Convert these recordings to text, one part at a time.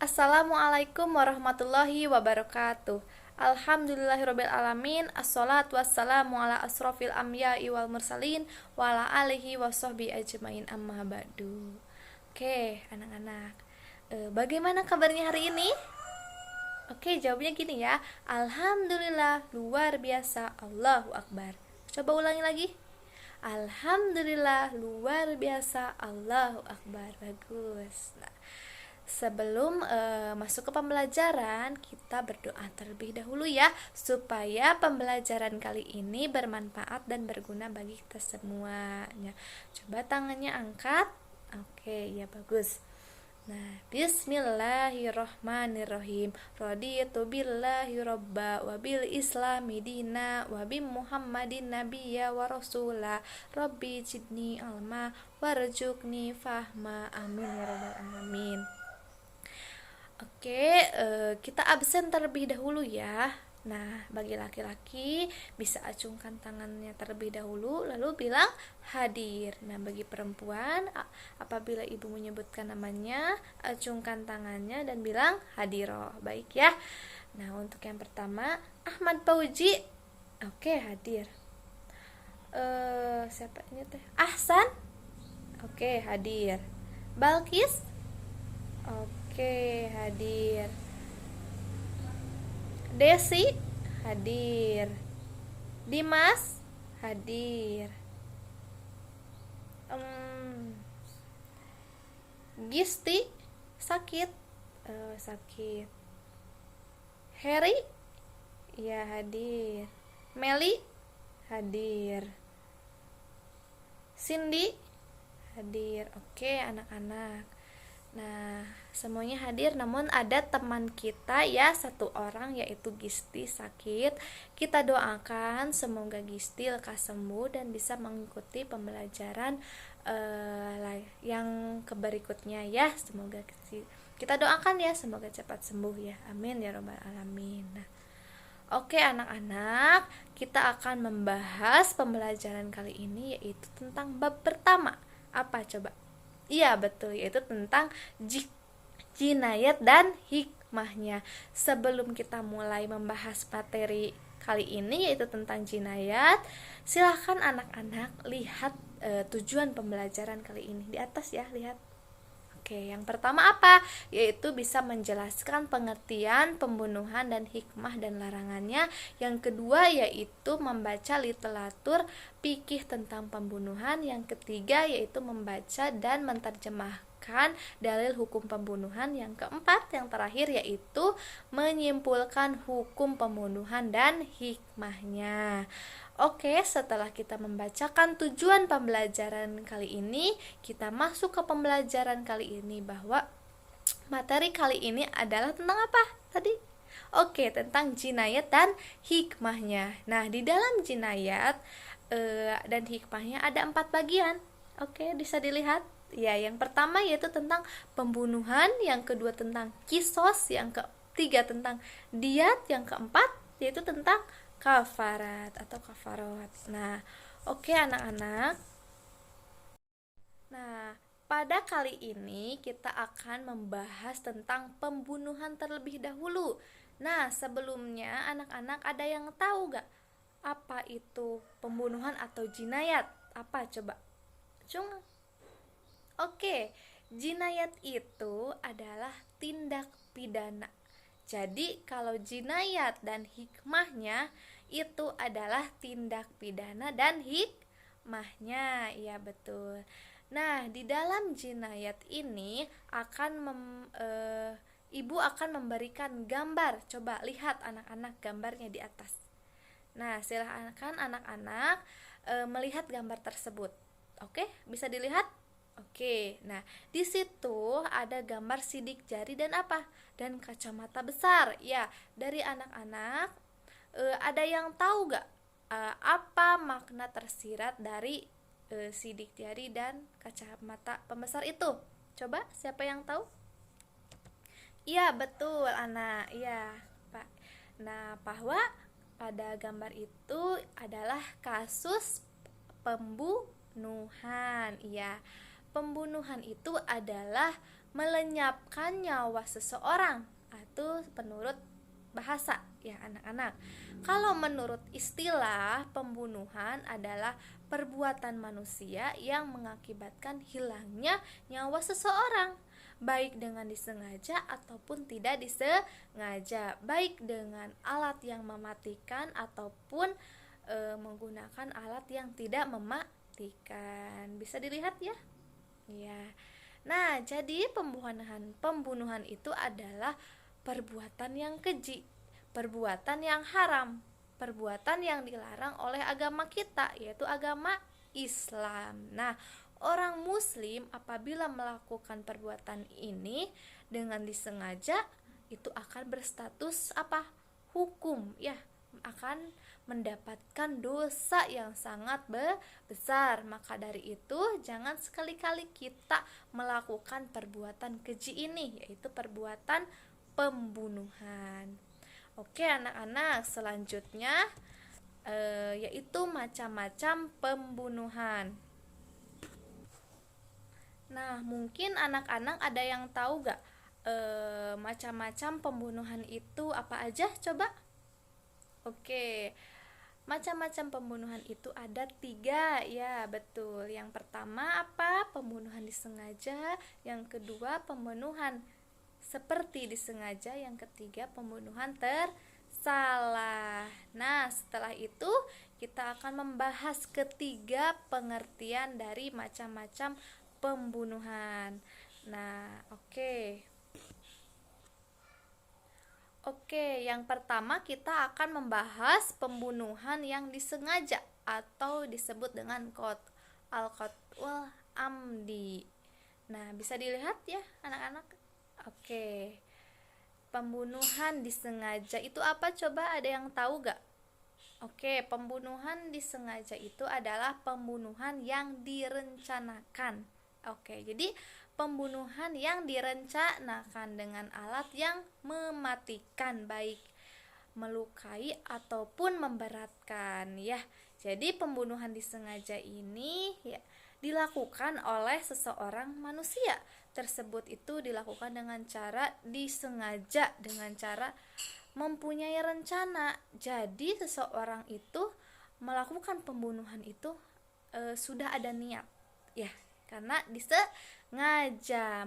Assalamualaikum warahmatullahi wabarakatuh. Alhamdulillahirabbil alamin. Assalatu wassalamu ala asrofil anbiya'i wal mursalin wa ala alihi washabbihi ajmain amma ba'du. Oke, anak-anak. Bagaimana kabarnya hari ini? Oke, jawabnya gini ya. Alhamdulillah, luar biasa. Allahu akbar. Coba ulangi lagi. Alhamdulillah, luar biasa. Allahu akbar. Bagus. Nah, sebelum masuk ke pembelajaran, kita berdoa terlebih dahulu ya, supaya pembelajaran kali ini bermanfaat dan berguna bagi kita semuanya. Coba tangannya angkat. Oke, ya bagus. Nah, bismillahirrohmanirrohim. Raditu billahi robba wa bil islami dina wa bi muhammadin nabiyya wa rasula. Rabbi jidni alma warjukni fahma. Amin ya rabbal alamin. Oke, kita absen terlebih dahulu ya. Nah, bagi laki-laki bisa acungkan tangannya terlebih dahulu lalu bilang hadir. Nah, bagi perempuan apabila ibu menyebutkan namanya, acungkan tangannya dan bilang hadiroh. Baik ya. Nah, untuk yang pertama Ahmad Fauji. Oke, hadir. Siapa ini teh? Ahsan. Oke, hadir. Balkis. Oke, hadir. Desi hadir. Dimas hadir. Gisti sakit. Sakit. Harry ya hadir. Meli hadir. Cindy hadir. Oke, anak-anak. Nah, semuanya hadir, namun ada teman kita ya, satu orang yaitu Gisti sakit. Kita doakan semoga Gisti lekas sembuh dan bisa mengikuti pembelajaran yang berikutnya ya. Semoga kita doakan ya, semoga cepat sembuh ya. Amin ya robbal alamin. Nah, oke anak-anak, kita akan membahas pembelajaran kali ini yaitu tentang bab pertama. Apa coba? Iya betul, yaitu tentang jinayat dan hikmahnya. Sebelum kita mulai membahas materi kali ini yaitu tentang jinayat, silahkan anak-anak lihat tujuan pembelajaran kali ini di atas ya, lihat. Oke, yang pertama apa? Yaitu bisa menjelaskan pengertian pembunuhan dan hikmah dan larangannya. Yang kedua yaitu membaca literatur fikih tentang pembunuhan. Yang ketiga yaitu membaca dan menerjemahkan dalil hukum pembunuhan. Yang keempat, yang terakhir yaitu menyimpulkan hukum pembunuhan dan hikmahnya. Oke, setelah kita membacakan tujuan pembelajaran kali ini, kita masuk ke pembelajaran kali ini bahwa materi kali ini adalah tentang apa tadi? Oke, tentang jinayat dan hikmahnya. Nah, di dalam jinayat dan hikmahnya ada 4 bagian. Oke, bisa dilihat. Ya, yang pertama yaitu tentang pembunuhan, yang kedua tentang kisos, yang ketiga tentang diat, yang keempat yaitu tentang kafarat atau kafarat. Nah, oke anak-anak. Nah, pada kali ini kita akan membahas tentang pembunuhan terlebih dahulu. Nah, sebelumnya anak-anak ada yang tahu gak apa itu pembunuhan atau jinayat? Apa coba? Cung. Oke, jinayat itu adalah tindak pidana. Jadi kalau jinayat dan hikmahnya itu adalah tindak pidana dan hikmahnya, ya betul. Nah, di dalam jinayat ini ibu akan memberikan gambar. Coba lihat anak-anak gambarnya di atas. Nah, silakan anak-anak melihat gambar tersebut. Oke, bisa dilihat? Oke, nah di situ ada gambar sidik jari dan apa? Dan kacamata besar. Ya, dari anak-anak ada yang tahu gak apa makna tersirat dari sidik jari dan kacamata pembesar itu? Coba, siapa yang tahu? Iya, betul, anak. Iya, Pak. Nah, bahwa pada gambar itu adalah kasus pembunuhan. Iya. Pembunuhan itu adalah melenyapkan nyawa seseorang. Itu menurut bahasa ya anak-anak. Kalau menurut istilah, pembunuhan adalah perbuatan manusia yang mengakibatkan hilangnya nyawa seseorang, baik dengan disengaja ataupun tidak disengaja, baik dengan alat yang mematikan ataupun menggunakan alat yang tidak mematikan. Bisa dilihat ya. Ya. Nah, jadi pembunuhan itu adalah perbuatan yang keji, perbuatan yang haram, perbuatan yang dilarang oleh agama kita, yaitu agama Islam. Nah, orang muslim apabila melakukan perbuatan ini dengan disengaja, itu akan berstatus apa? Hukum, ya, akan mendapatkan dosa yang sangat besar. Maka dari itu jangan sekali-kali kita melakukan perbuatan keji ini, yaitu perbuatan pembunuhan. Oke anak-anak, selanjutnya yaitu macam-macam pembunuhan. Nah, mungkin anak-anak ada yang tahu gak macam-macam pembunuhan itu apa aja? Coba. Oke, macam-macam pembunuhan itu ada 3, ya betul. Yang pertama apa? Pembunuhan disengaja. Yang kedua pembunuhan seperti disengaja. Yang ketiga pembunuhan tersalah. Nah, setelah itu kita akan membahas ketiga pengertian dari macam-macam pembunuhan. Nah, oke. Oke, yang pertama kita akan membahas pembunuhan yang disengaja atau disebut dengan al-qat'ul amdi. Nah, bisa dilihat ya anak-anak. Oke. Pembunuhan disengaja itu apa? Coba ada yang tahu gak? Oke, pembunuhan disengaja itu adalah pembunuhan yang direncanakan. Oke, jadi pembunuhan yang direncanakan dengan alat yang mematikan, baik melukai ataupun memberatkan ya. Jadi pembunuhan disengaja ini ya dilakukan oleh seseorang manusia. Tersebut itu dilakukan dengan cara disengaja, dengan cara mempunyai rencana. Jadi seseorang itu melakukan pembunuhan itu sudah ada niat ya, karena disengaja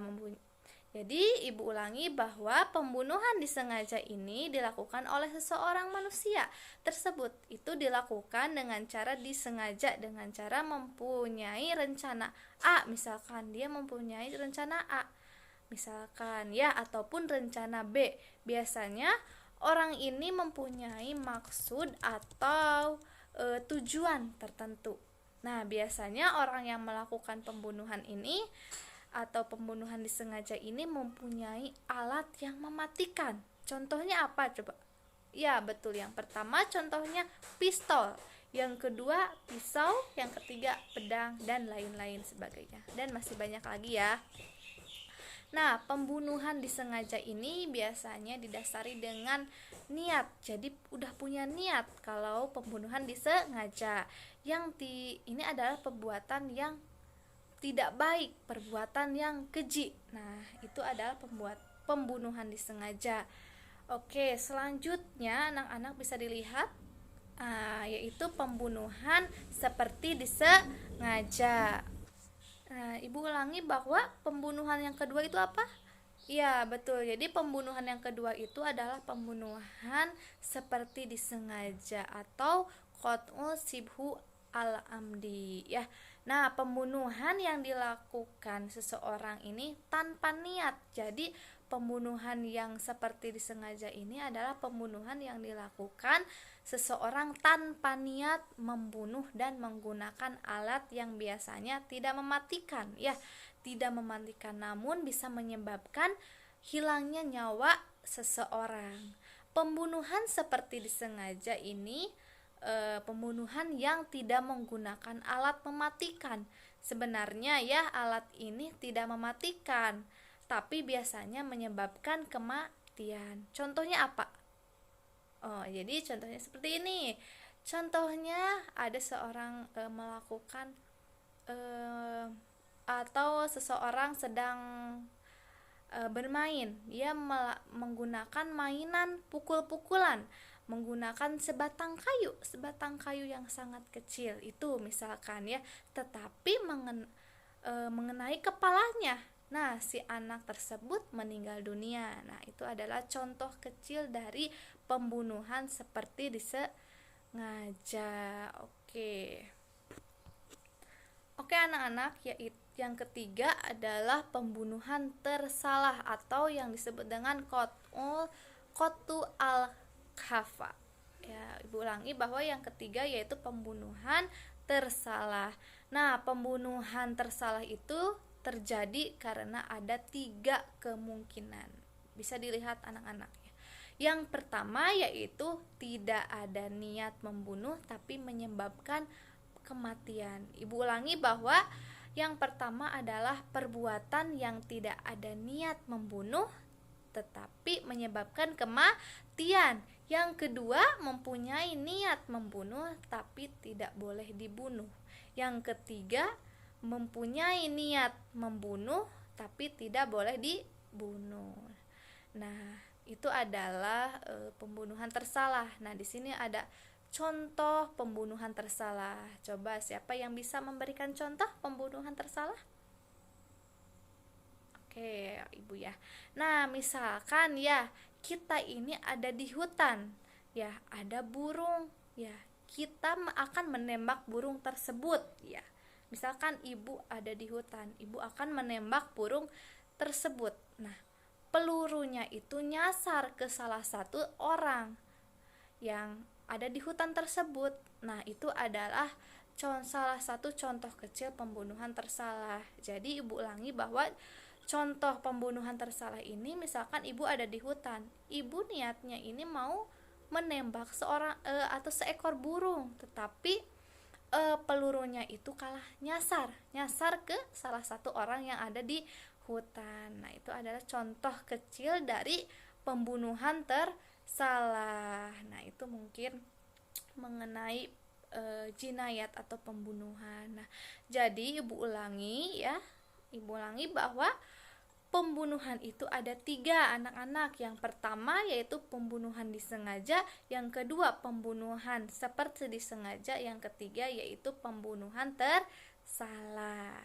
Jadi ibu ulangi bahwa pembunuhan disengaja ini dilakukan oleh seseorang manusia. Tersebut itu dilakukan dengan cara disengaja, dengan cara mempunyai rencana A. Misalkan dia mempunyai rencana A, misalkan ya, ataupun rencana B. Biasanya orang ini mempunyai maksud atau tujuan tertentu. Nah, biasanya orang yang melakukan pembunuhan ini atau pembunuhan disengaja ini mempunyai alat yang mematikan. Contohnya apa coba? Ya, betul. Yang pertama contohnya pistol, yang kedua pisau, yang ketiga pedang, dan lain-lain sebagainya. Dan masih banyak lagi ya. Nah, pembunuhan disengaja ini biasanya didasari dengan niat. Jadi udah punya niat kalau pembunuhan disengaja. Ini adalah perbuatan yang tidak baik, perbuatan yang keji. Nah, itu adalah pembunuhan disengaja. Oke, selanjutnya anak-anak bisa dilihat yaitu pembunuhan seperti disengaja. Nah, ibu ulangi bahwa pembunuhan yang kedua itu apa? Ya, betul. Jadi pembunuhan yang kedua itu adalah pembunuhan seperti disengaja atau qat'u sibhu al-amdi ya. Nah, pembunuhan yang dilakukan seseorang ini tanpa niat. Jadi pembunuhan yang seperti disengaja ini adalah pembunuhan yang dilakukan seseorang tanpa niat membunuh dan menggunakan alat yang biasanya tidak mematikan ya, tidak mematikan namun bisa menyebabkan hilangnya nyawa seseorang. Pembunuhan seperti disengaja ini pembunuhan yang tidak menggunakan alat mematikan. Sebenarnya ya alat ini tidak mematikan, tapi biasanya menyebabkan kematian. Contohnya apa? Oh, jadi contohnya seperti ini. Contohnya ada seorang melakukan atau seseorang sedang bermain, dia menggunakan mainan pukul-pukulan, menggunakan sebatang kayu yang sangat kecil itu misalkan ya, tetapi mengenai kepalanya. Nah, si anak tersebut meninggal dunia. Nah, itu adalah contoh kecil dari pembunuhan seperti disengaja. Oke. Oke anak-anak, yaitu yang ketiga adalah pembunuhan tersalah atau yang disebut dengan qat'u al-khafa. Ya, Ibu ulangi bahwa yang ketiga yaitu pembunuhan tersalah. Nah, pembunuhan tersalah itu terjadi karena ada 3 kemungkinan. Bisa dilihat anak-anak ya. Yang pertama yaitu tidak ada niat membunuh tapi menyebabkan kematian. Ibu ulangi bahwa yang pertama adalah perbuatan yang tidak ada niat membunuh tetapi menyebabkan kematian. Yang kedua, mempunyai niat membunuh tapi tidak boleh dibunuh. Yang ketiga, mempunyai niat membunuh tapi tidak boleh dibunuh. Nah, itu adalah pembunuhan tersalah. Nah, di sini ada contoh pembunuhan tersalah. Coba siapa yang bisa memberikan contoh pembunuhan tersalah? Oke, Ibu ya. Nah, misalkan ya, kita ini ada di hutan. Ya, ada burung. Ya, kita akan menembak burung tersebut ya. Misalkan Ibu ada di hutan, Ibu akan menembak burung tersebut. Nah, pelurunya itu nyasar ke salah satu orang yang ada di hutan tersebut. Nah, itu adalah salah satu contoh kecil pembunuhan tersalah. Jadi Ibu ulangi bahwa contoh pembunuhan tersalah ini misalkan Ibu ada di hutan. Ibu niatnya ini mau menembak seorang atau seekor burung, tetapi pelurunya itu kalah nyasar ke salah satu orang yang ada di hutan. Nah, itu adalah contoh kecil dari pembunuhan tersalah. Nah, itu mungkin mengenai jinayat atau pembunuhan. Nah, jadi Ibu ulangi ya. Ibu ulangi bahwa pembunuhan itu ada 3 anak-anak. Yang pertama yaitu pembunuhan disengaja, yang kedua pembunuhan seperti disengaja, yang ketiga yaitu pembunuhan tersalah.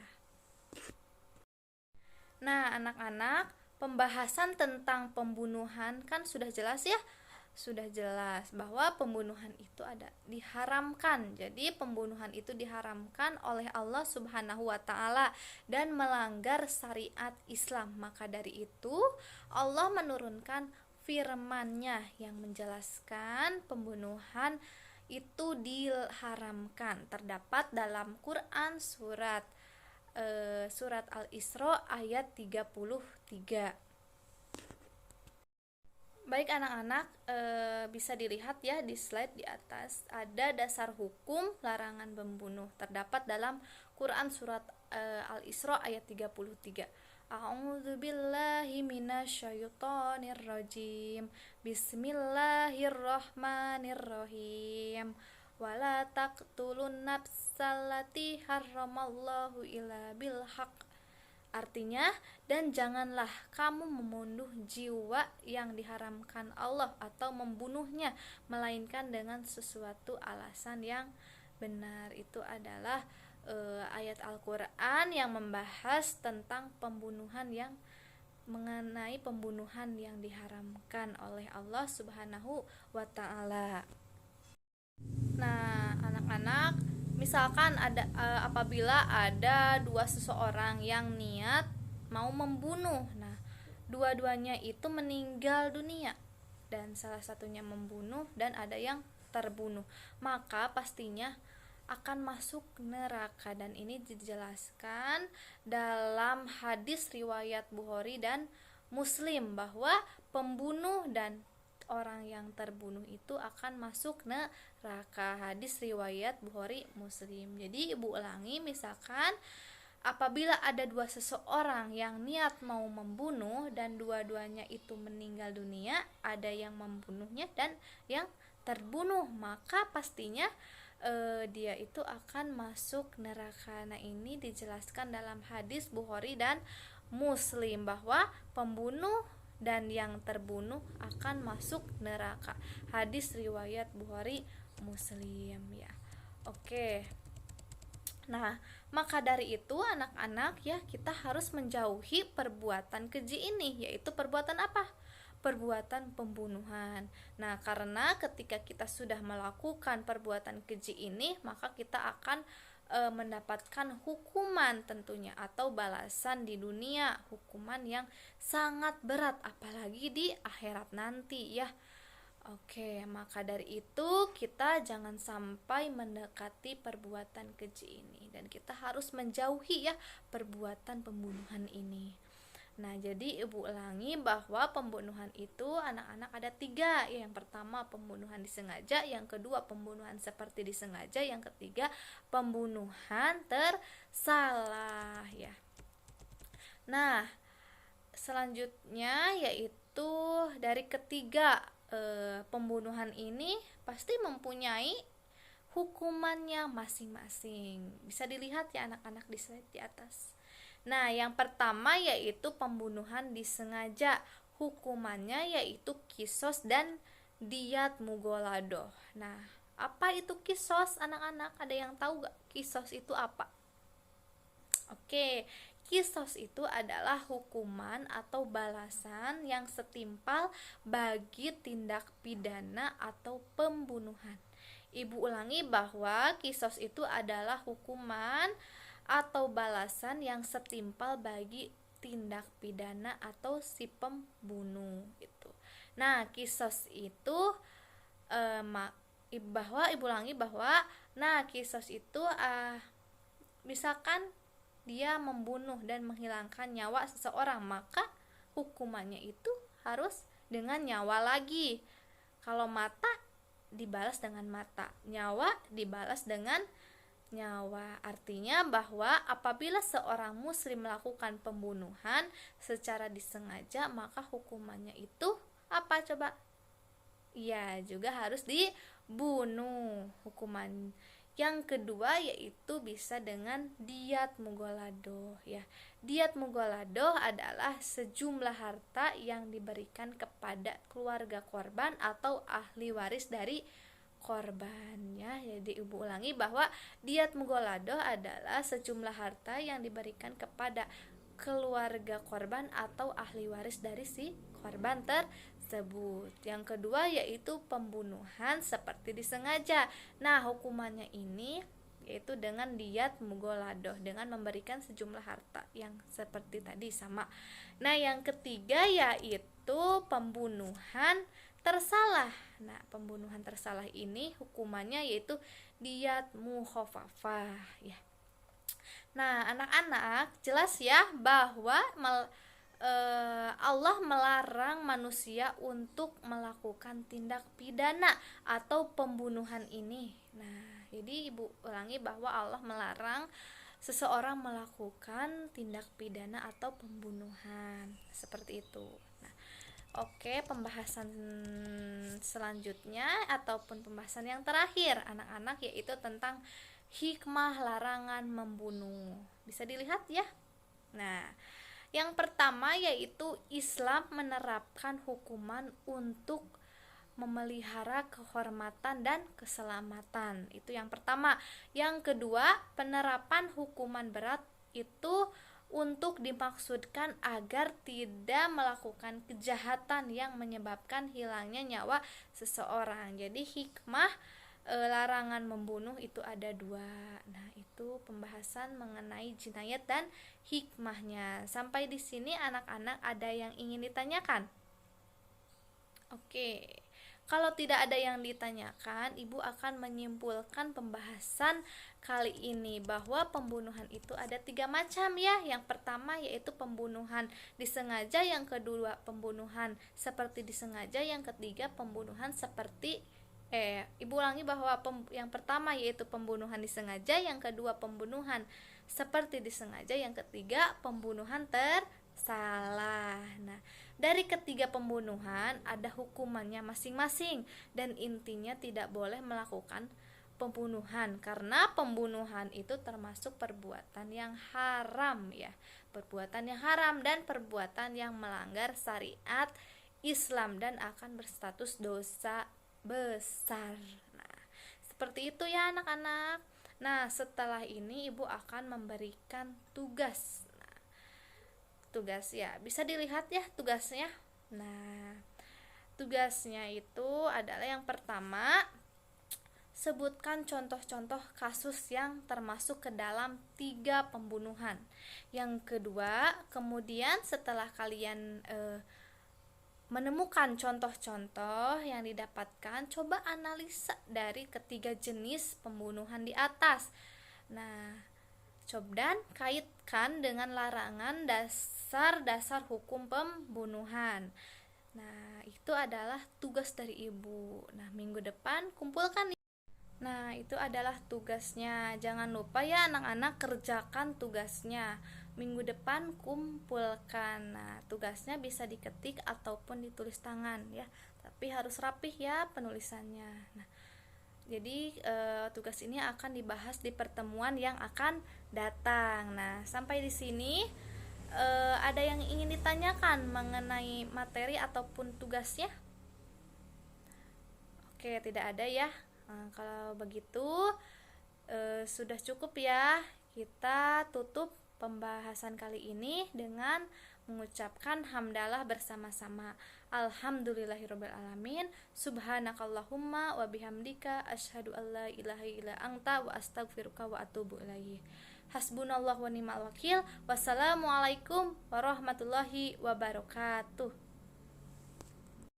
Nah, anak-anak, pembahasan tentang pembunuhan kan sudah jelas ya. Sudah jelas bahwa pembunuhan itu diharamkan. Jadi pembunuhan itu diharamkan oleh Allah Subhanahu wa taala dan melanggar syariat Islam. Maka dari itu Allah menurunkan firman-Nya yang menjelaskan pembunuhan itu diharamkan. Terdapat dalam Quran surat Al-Isra ayat 33. Baik anak-anak, bisa dilihat ya di slide di atas ada dasar hukum larangan membunuh terdapat dalam Quran surat Al-Isra ayat 33. A'udzubillahi minasyaitonirrajim. Bismillahirrahmanirrahim. Wala taqtulun nafsallati harramallahu illa bil haqq. Artinya, dan janganlah kamu membunuh jiwa yang diharamkan Allah atau membunuhnya melainkan dengan sesuatu alasan yang benar. Itu adalah ayat Al-Qur'an yang membahas tentang pembunuhan yang mengenai pembunuhan yang diharamkan oleh Allah Subhanahu wa taala. Nah, anak-anak, misalkan apabila ada 2 seseorang yang niat mau membunuh. Nah, dua-duanya itu meninggal dunia dan salah satunya membunuh dan ada yang terbunuh. Maka pastinya akan masuk neraka dan ini dijelaskan dalam hadis riwayat Bukhari dan Muslim bahwa pembunuh dan orang yang terbunuh itu akan masuk neraka. Hadis riwayat Bukhari Muslim. Jadi Ibu ulangi, misalkan apabila ada 2 seseorang yang niat mau membunuh dan dua-duanya itu meninggal dunia, ada yang membunuhnya dan yang terbunuh, maka pastinya dia itu akan masuk neraka. Nah, ini dijelaskan dalam hadis Bukhari dan Muslim, bahwa pembunuh dan yang terbunuh akan masuk neraka. Hadis riwayat Bukhari Muslim ya. Oke. Nah, maka dari itu anak-anak ya, kita harus menjauhi perbuatan keji ini, yaitu perbuatan apa? Perbuatan pembunuhan. Nah, karena ketika kita sudah melakukan perbuatan keji ini, maka kita akan mendapatkan hukuman tentunya, atau balasan di dunia, hukuman yang sangat berat apalagi di akhirat nanti ya. Oke, maka dari itu kita jangan sampai mendekati perbuatan keji ini, dan kita harus menjauhi ya perbuatan pembunuhan ini. Nah, jadi ibu ulangi bahwa pembunuhan itu anak-anak ada 3. Yang pertama pembunuhan disengaja, yang kedua pembunuhan seperti disengaja, yang ketiga pembunuhan tersalah ya. Nah, selanjutnya yaitu dari ketiga pembunuhan ini pasti mempunyai hukumannya masing-masing. Bisa dilihat ya anak-anak di slide di atas. Nah, yang pertama yaitu pembunuhan disengaja. Hukumannya yaitu kisos dan diat mugolado. Nah, apa itu kisos anak-anak? Ada yang tahu gak kisos itu apa? Oke, kisos itu adalah hukuman atau balasan yang setimpal bagi tindak pidana atau pembunuhan. Ibu ulangi bahwa kisos itu adalah hukuman atau balasan yang setimpal bagi tindak pidana atau si pembunuh itu. Nah, kisos itu bahwa ibu ulangi bahwa kisos itu misalkan dia membunuh dan menghilangkan nyawa seseorang, maka hukumannya itu harus dengan nyawa lagi. Kalau mata dibalas dengan mata, nyawa dibalas dengan nyawa. Artinya bahwa apabila seorang muslim melakukan pembunuhan secara disengaja, maka hukumannya itu apa coba? Ya, juga harus dibunuh. Hukuman yang kedua yaitu bisa dengan diat mugolado ya. Diat mugolado adalah sejumlah harta yang diberikan kepada keluarga korban atau ahli waris dari korbannya. Jadi ibu ulangi bahwa diat mugolado adalah sejumlah harta yang diberikan kepada keluarga korban atau ahli waris dari si korban tersebut. Yang kedua yaitu pembunuhan seperti disengaja. Nah, hukumannya ini yaitu dengan diat mugolado, dengan memberikan sejumlah harta yang seperti tadi sama. Nah, yang ketiga yaitu pembunuhan tersalah. Nah, pembunuhan tersalah ini hukumannya yaitu diat mukhafafah ya. Nah, anak-anak jelas ya bahwa Allah melarang manusia untuk melakukan tindak pidana atau pembunuhan ini. Nah, jadi ibu ulangi bahwa Allah melarang seseorang melakukan tindak pidana atau pembunuhan seperti itu. Nah, oke, pembahasan selanjutnya ataupun pembahasan yang terakhir anak-anak yaitu tentang hikmah larangan membunuh. Bisa dilihat ya. Nah, yang pertama yaitu Islam menerapkan hukuman untuk memelihara kehormatan dan keselamatan. Itu yang pertama. Yang kedua, penerapan hukuman berat itu untuk dimaksudkan agar tidak melakukan kejahatan yang menyebabkan hilangnya nyawa seseorang. Jadi hikmah larangan membunuh itu ada 2. Nah, itu pembahasan mengenai jinayat dan hikmahnya. Sampai di sini anak-anak ada yang ingin ditanyakan? Oke. Kalau tidak ada yang ditanyakan, Ibu akan menyimpulkan pembahasan kali ini bahwa pembunuhan itu ada 3 macam ya. Yang pertama yaitu pembunuhan disengaja, yang kedua pembunuhan seperti disengaja, yang ketiga pembunuhan seperti Ibu ulangi bahwa yang pertama yaitu pembunuhan disengaja, yang kedua pembunuhan seperti disengaja, yang ketiga pembunuhan tersalah. Nah, dari ketiga pembunuhan ada hukumannya masing-masing dan intinya tidak boleh melakukan pembunuhan, karena pembunuhan itu termasuk perbuatan yang haram ya, perbuatan yang haram dan perbuatan yang melanggar syariat Islam dan akan berstatus dosa besar. Nah, seperti itu ya anak-anak. Nah, setelah ini ibu akan memberikan tugas. Nah, tugas ya, bisa dilihat ya tugasnya. Nah, tugasnya itu adalah yang pertama, sebutkan contoh-contoh kasus yang termasuk ke dalam 3 pembunuhan. Yang kedua, kemudian setelah kalian menemukan contoh-contoh yang didapatkan, coba analisa dari ketiga jenis pembunuhan di atas. Nah, coba dan kaitkan dengan larangan dasar-dasar hukum pembunuhan. Nah, itu adalah tugas dari ibu. Nah, minggu depan kumpulkan. Nah, itu adalah tugasnya. Jangan lupa ya anak-anak, kerjakan tugasnya. Minggu depan kumpulkan. Nah, tugasnya bisa diketik ataupun ditulis tangan ya. Tapi harus rapih ya penulisannya. Nah, jadi tugas ini akan dibahas di pertemuan yang akan datang. Nah, sampai di sini ada yang ingin ditanyakan mengenai materi ataupun tugasnya? Oke, tidak ada ya. Nah, kalau begitu sudah cukup ya. Kita tutup pembahasan kali ini dengan mengucapkan hamdalah bersama-sama. Alhamdulillahirabbil alamin. Subhanakallahumma wa bihamdika asyhadu alla ilaha illa anta wa astaghfiruka wa atubu ilaik. Hasbunallahu wa ni'mal wakil. Wassalamualaikum warahmatullahi wabarakatuh.